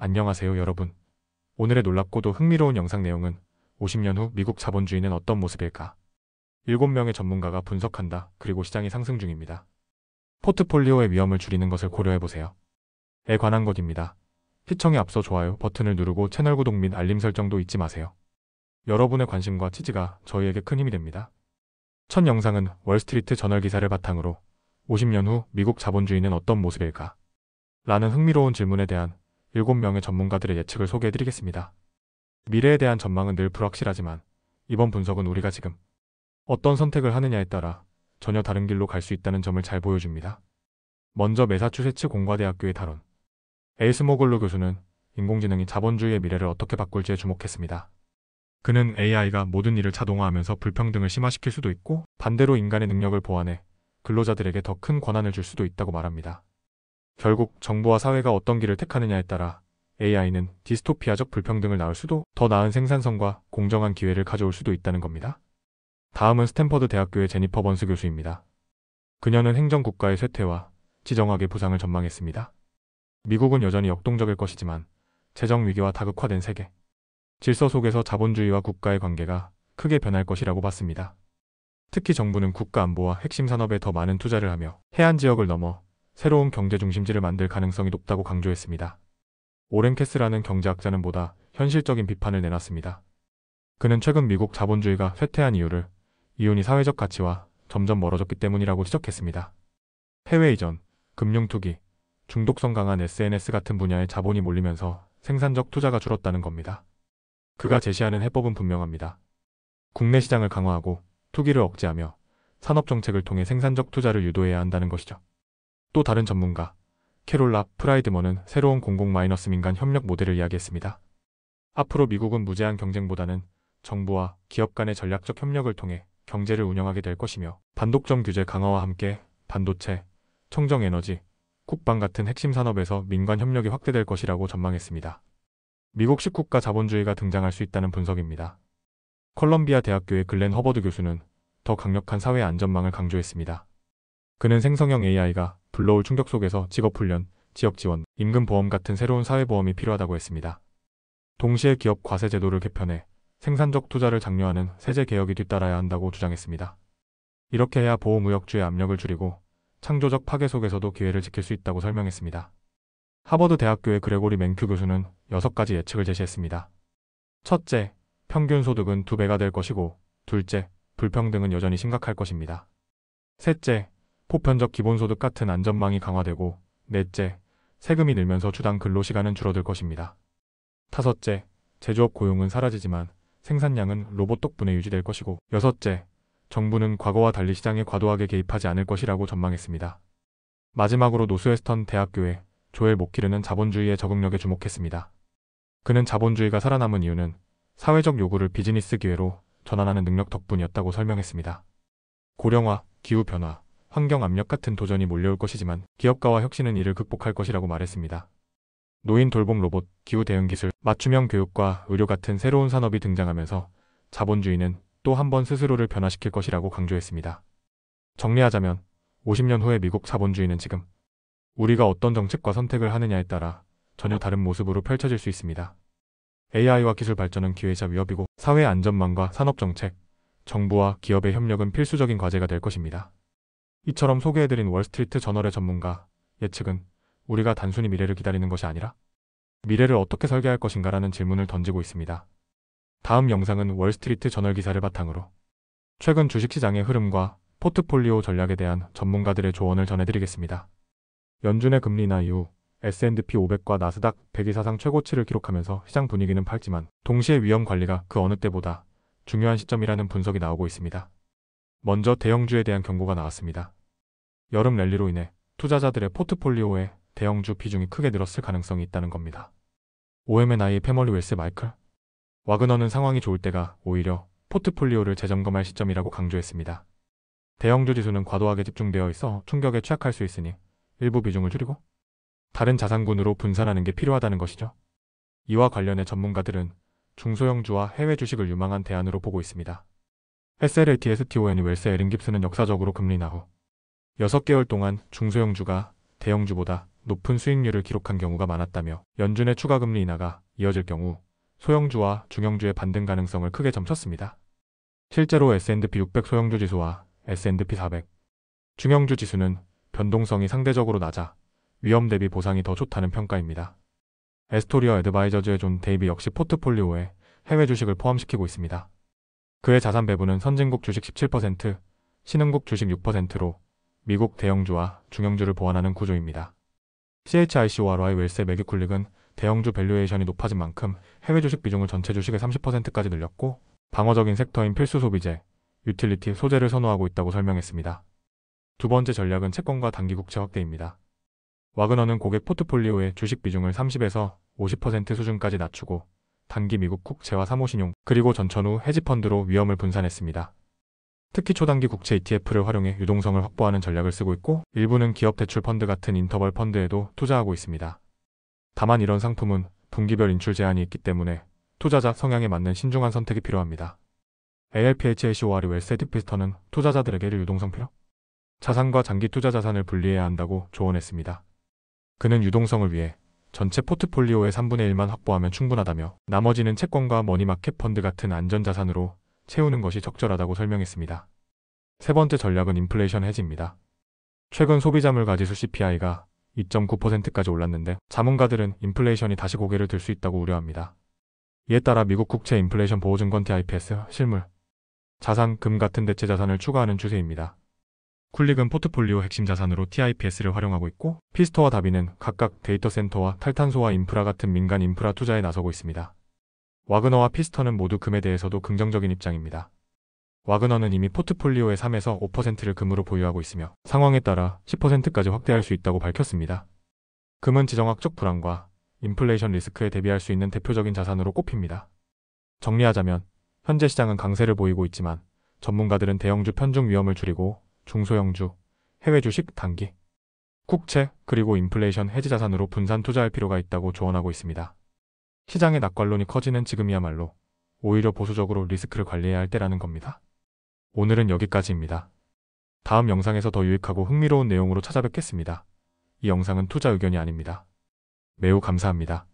안녕하세요, 여러분. 오늘의 놀랍고도 흥미로운 영상 내용은 50년 후 미국 자본주의는 어떤 모습일까? 7명의 전문가가 분석한다. 그리고 시장이 상승 중입니다. 포트폴리오의 위험을 줄이는 것을 고려해보세요. 에 관한 것입니다. 시청에 앞서 좋아요 버튼을 누르고 채널 구독 및 알림 설정도 잊지 마세요. 여러분의 관심과 지지가 저희에게 큰 힘이 됩니다. 첫 영상은 월스트리트 저널 기사를 바탕으로 50년 후 미국 자본주의는 어떤 모습일까? 라는 흥미로운 질문에 대한 7명의 전문가들의 예측을 소개해드리겠습니다. 미래에 대한 전망은 늘 불확실하지만 이번 분석은 우리가 지금 어떤 선택을 하느냐에 따라 전혀 다른 길로 갈 수 있다는 점을 잘 보여줍니다. 먼저 매사추세츠 공과대학교의 탈론. 에이스모글루 교수는 인공지능이 자본주의의 미래를 어떻게 바꿀지에 주목했습니다. 그는 AI가 모든 일을 자동화하면서 불평등을 심화시킬 수도 있고 반대로 인간의 능력을 보완해 근로자들에게 더 큰 권한을 줄 수도 있다고 말합니다. 결국 정부와 사회가 어떤 길을 택하느냐에 따라 AI는 디스토피아적 불평등을 낳을 수도 더 나은 생산성과 공정한 기회를 가져올 수도 있다는 겁니다. 다음은 스탠퍼드 대학교의 제니퍼 번스 교수입니다. 그녀는 행정국가의 쇠퇴와 지정학의 부상을 전망했습니다. 미국은 여전히 역동적일 것이지만 재정 위기와 다극화된 세계, 질서 속에서 자본주의와 국가의 관계가 크게 변할 것이라고 봤습니다. 특히 정부는 국가 안보와 핵심 산업에 더 많은 투자를 하며 해안 지역을 넘어 새로운 경제 중심지를 만들 가능성이 높다고 강조했습니다. 오렌 캐스라는 경제학자는 보다 현실적인 비판을 내놨습니다. 그는 최근 미국 자본주의가 쇠퇴한 이유를 이윤이 사회적 가치와 점점 멀어졌기 때문이라고 지적했습니다. 해외 이전, 금융 투기, 중독성 강한 SNS 같은 분야에 자본이 몰리면서 생산적 투자가 줄었다는 겁니다. 그가 제시하는 해법은 분명합니다. 국내 시장을 강화하고 투기를 억제하며 산업 정책을 통해 생산적 투자를 유도해야 한다는 것이죠. 또 다른 전문가, 캐롤라 프라이드먼은 새로운 공공-민간 협력 모델을 이야기했습니다. 앞으로 미국은 무제한 경쟁보다는 정부와 기업 간의 전략적 협력을 통해 경제를 운영하게 될 것이며 반독점 규제 강화와 함께 반도체, 청정에너지, 국방 같은 핵심 산업에서 민관 협력이 확대될 것이라고 전망했습니다. 미국 10국가 자본주의가 등장할 수 있다는 분석입니다. 컬럼비아 대학교의 글렌 허버드 교수는 더 강력한 사회 안전망을 강조했습니다. 그는 생성형 AI가 불러올 충격 속에서 직업훈련, 지역지원, 임금보험 같은 새로운 사회보험이 필요하다고 했습니다. 동시에 기업 과세 제도를 개편해 생산적 투자를 장려하는 세제 개혁이 뒤따라야 한다고 주장했습니다. 이렇게 해야 보호무역주의 압력을 줄이고 창조적 파괴 속에서도 기회를 지킬 수 있다고 설명했습니다. 하버드 대학교의 그레고리 맨큐 교수는 6가지 예측을 제시했습니다. 첫째, 평균 소득은 2배가 될 것이고, 둘째, 불평등은 여전히 심각할 것입니다. 셋째, 보편적 기본소득 같은 안전망이 강화되고, 넷째, 세금이 늘면서 주당 근로시간은 줄어들 것입니다. 다섯째, 제조업 고용은 사라지지만 생산량은 로봇 덕분에 유지될 것이고, 여섯째, 정부는 과거와 달리 시장에 과도하게 개입하지 않을 것이라고 전망했습니다. 마지막으로 노스웨스턴 대학교의 조엘 모키르는 자본주의의 적응력에 주목했습니다. 그는 자본주의가 살아남은 이유는 사회적 요구를 비즈니스 기회로 전환하는 능력 덕분이었다고 설명했습니다. 고령화, 기후변화, 환경 압력 같은 도전이 몰려올 것이지만 기업가와 혁신은 이를 극복할 것이라고 말했습니다. 노인 돌봄 로봇, 기후 대응 기술, 맞춤형 교육과 의료 같은 새로운 산업이 등장하면서 자본주의는 또 한 번 스스로를 변화시킬 것이라고 강조했습니다. 정리하자면 50년 후의 미국 자본주의는 지금 우리가 어떤 정책과 선택을 하느냐에 따라 전혀 다른 모습으로 펼쳐질 수 있습니다. AI와 기술 발전은 기회이자 위협이고 사회 안전망과 산업 정책, 정부와 기업의 협력은 필수적인 과제가 될 것입니다. 이처럼 소개해드린 월스트리트 저널의 전문가 예측은 우리가 단순히 미래를 기다리는 것이 아니라 미래를 어떻게 설계할 것인가라는 질문을 던지고 있습니다. 다음 영상은 월스트리트 저널 기사를 바탕으로 최근 주식시장의 흐름과 포트폴리오 전략에 대한 전문가들의 조언을 전해드리겠습니다. 연준의 금리 인하 이후 S&P 500과 나스닥 100이 사상 최고치를 기록하면서 시장 분위기는 밝지만 동시에 위험 관리가 그 어느 때보다 중요한 시점이라는 분석이 나오고 있습니다. 먼저 대형주에 대한 경고가 나왔습니다. 여름 랠리로 인해 투자자들의 포트폴리오에 대형주 비중이 크게 늘었을 가능성이 있다는 겁니다. OMNI 패멀리 웰스 마이클 와그너는 상황이 좋을 때가 오히려 포트폴리오를 재점검할 시점이라고 강조했습니다. 대형주 지수는 과도하게 집중되어 있어 충격에 취약할 수 있으니 일부 비중을 줄이고 다른 자산군으로 분산하는 게 필요하다는 것이죠. 이와 관련해 전문가들은 중소형주와 해외 주식을 유망한 대안으로 보고 있습니다. SLATSTON 웰스 에린 깁스는 역사적으로 금리 인하 후 6개월 동안 중소형주가 대형주보다 높은 수익률을 기록한 경우가 많았다며 연준의 추가 금리 인하가 이어질 경우 소형주와 중형주의 반등 가능성을 크게 점쳤습니다. 실제로 S&P 600 소형주 지수와 S&P 400 중형주 지수는 변동성이 상대적으로 낮아 위험 대비 보상이 더 좋다는 평가입니다. 에스토리어 애드바이저즈의 존 데이비 역시 포트폴리오에 해외 주식을 포함시키고 있습니다. 그의 자산 배분은 선진국 주식 17%, 신흥국 주식 6%로 미국 대형주와 중형주를 보완하는 구조입니다. CHIC와 RY 웰스의 매기쿨릭은 대형주 밸류에이션이 높아진 만큼 해외 주식 비중을 전체 주식의 30%까지 늘렸고 방어적인 섹터인 필수 소비재, 유틸리티, 소재를 선호하고 있다고 설명했습니다. 두 번째 전략은 채권과 단기 국채 확대입니다. 와그너는 고객 포트폴리오의 주식 비중을 30에서 50% 수준까지 낮추고 단기 미국 국채와 사모신용 그리고 전천후 헤지펀드로 위험을 분산했습니다. 특히 초단기 국채 ETF를 활용해 유동성을 확보하는 전략을 쓰고 있고 일부는 기업 대출 펀드 같은 인터벌 펀드에도 투자하고 있습니다. 다만 이런 상품은 분기별 인출 제한이 있기 때문에 투자자 성향에 맞는 신중한 선택이 필요합니다. ALPHACOR이 웰스 에듀피스터는 투자자들에게 유동성 필요? 자산과 장기 투자 자산을 분리해야 한다고 조언했습니다. 그는 유동성을 위해 전체 포트폴리오의 3분의 1만 확보하면 충분하다며 나머지는 채권과 머니마켓 펀드 같은 안전자산으로 채우는 것이 적절하다고 설명했습니다. 세 번째 전략은 인플레이션 헤지입니다. 최근 소비자물 가지수 CPI가 2.9%까지 올랐는데 자문가들은 인플레이션이 다시 고개를 들 수 있다고 우려합니다. 이에 따라 미국 국채 인플레이션 보호증권 TIPS, 실물, 자산, 금 같은 대체 자산을 추가하는 추세입니다. 쿨릭은 포트폴리오 핵심 자산으로 TIPS를 활용하고 있고 피스토와 다비는 각각 데이터 센터와 탈탄소와 인프라 같은 민간 인프라 투자에 나서고 있습니다. 와그너와 피스턴은 모두 금에 대해서도 긍정적인 입장입니다. 와그너는 이미 포트폴리오의 3에서 5%를 금으로 보유하고 있으며 상황에 따라 10%까지 확대할 수 있다고 밝혔습니다. 금은 지정학적 불안과 인플레이션 리스크에 대비할 수 있는 대표적인 자산으로 꼽힙니다. 정리하자면 현재 시장은 강세를 보이고 있지만 전문가들은 대형주 편중 위험을 줄이고 중소형주, 해외 주식, 단기, 국채, 그리고 인플레이션 헤지 자산으로 분산 투자할 필요가 있다고 조언하고 있습니다. 시장의 낙관론이 커지는 지금이야말로 오히려 보수적으로 리스크를 관리해야 할 때라는 겁니다. 오늘은 여기까지입니다. 다음 영상에서 더 유익하고 흥미로운 내용으로 찾아뵙겠습니다. 이 영상은 투자 의견이 아닙니다. 매우 감사합니다.